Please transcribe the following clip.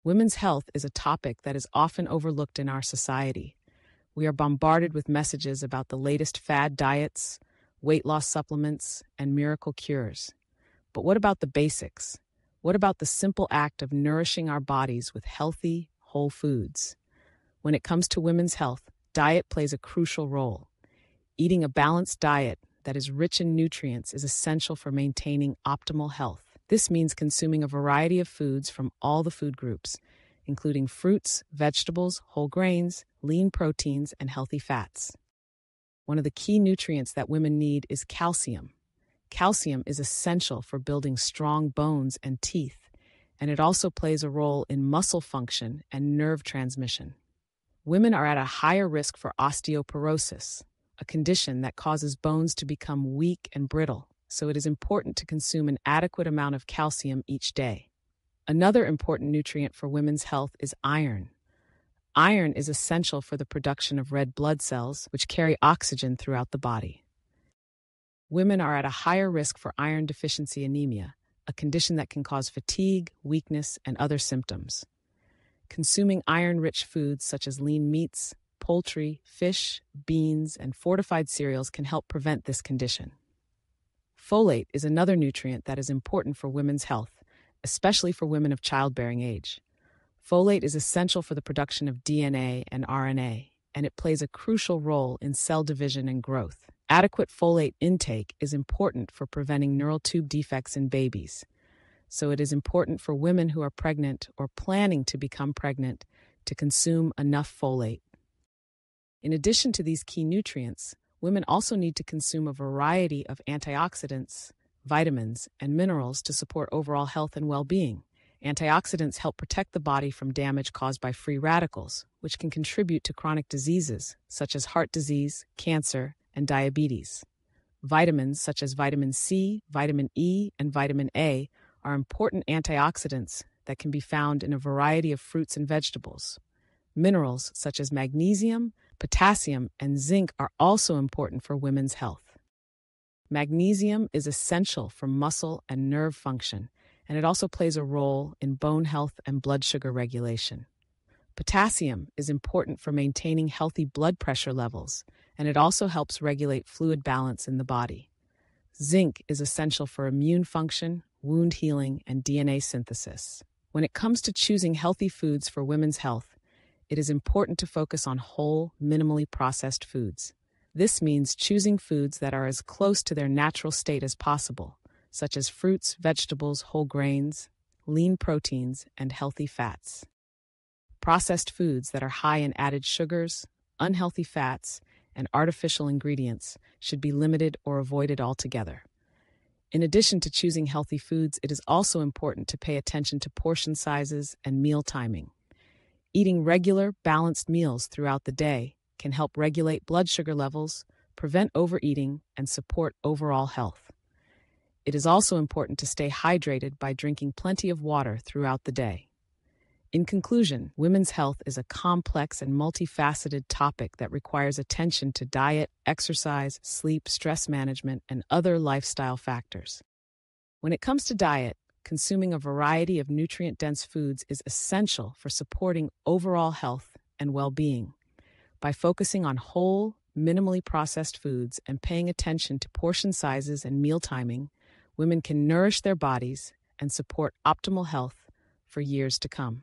Women's health is a topic that is often overlooked in our society. We are bombarded with messages about the latest fad diets, weight loss supplements, and miracle cures. But what about the basics? What about the simple act of nourishing our bodies with healthy, whole foods? When it comes to women's health, diet plays a crucial role. Eating a balanced diet that is rich in nutrients is essential for maintaining optimal health. This means consuming a variety of foods from all the food groups, including fruits, vegetables, whole grains, lean proteins, and healthy fats. One of the key nutrients that women need is calcium. Calcium is essential for building strong bones and teeth, and it also plays a role in muscle function and nerve transmission. Women are at a higher risk for osteoporosis, a condition that causes bones to become weak and brittle, so it is important to consume an adequate amount of calcium each day. Another important nutrient for women's health is iron. Iron is essential for the production of red blood cells, which carry oxygen throughout the body. Women are at a higher risk for iron deficiency anemia, a condition that can cause fatigue, weakness, and other symptoms. Consuming iron-rich foods such as lean meats, poultry, fish, beans, and fortified cereals can help prevent this condition. Folate is another nutrient that is important for women's health, especially for women of childbearing age. Folate is essential for the production of DNA and RNA, and it plays a crucial role in cell division and growth. Adequate folate intake is important for preventing neural tube defects in babies, so it is important for women who are pregnant or planning to become pregnant to consume enough folate. In addition to these key nutrients, women also need to consume a variety of antioxidants, vitamins, and minerals to support overall health and well-being. Antioxidants help protect the body from damage caused by free radicals, which can contribute to chronic diseases such as heart disease, cancer, and diabetes. Vitamins such as vitamin C, vitamin E, and vitamin A are important antioxidants that can be found in a variety of fruits and vegetables. Minerals such as magnesium, potassium, and zinc are also important for women's health. Magnesium is essential for muscle and nerve function, and it also plays a role in bone health and blood sugar regulation. Potassium is important for maintaining healthy blood pressure levels, and it also helps regulate fluid balance in the body. Zinc is essential for immune function, wound healing, and DNA synthesis. When it comes to choosing healthy foods for women's health, it is important to focus on whole, minimally processed foods. This means choosing foods that are as close to their natural state as possible, such as fruits, vegetables, whole grains, lean proteins, and healthy fats. Processed foods that are high in added sugars, unhealthy fats, and artificial ingredients should be limited or avoided altogether. In addition to choosing healthy foods, it is also important to pay attention to portion sizes and meal timing. Eating regular, balanced meals throughout the day can help regulate blood sugar levels, prevent overeating, and support overall health. It is also important to stay hydrated by drinking plenty of water throughout the day. In conclusion, women's health is a complex and multifaceted topic that requires attention to diet, exercise, sleep, stress management, and other lifestyle factors. When it comes to diet, consuming a variety of nutrient-dense foods is essential for supporting overall health and well-being. By focusing on whole, minimally processed foods and paying attention to portion sizes and meal timing, women can nourish their bodies and support optimal health for years to come.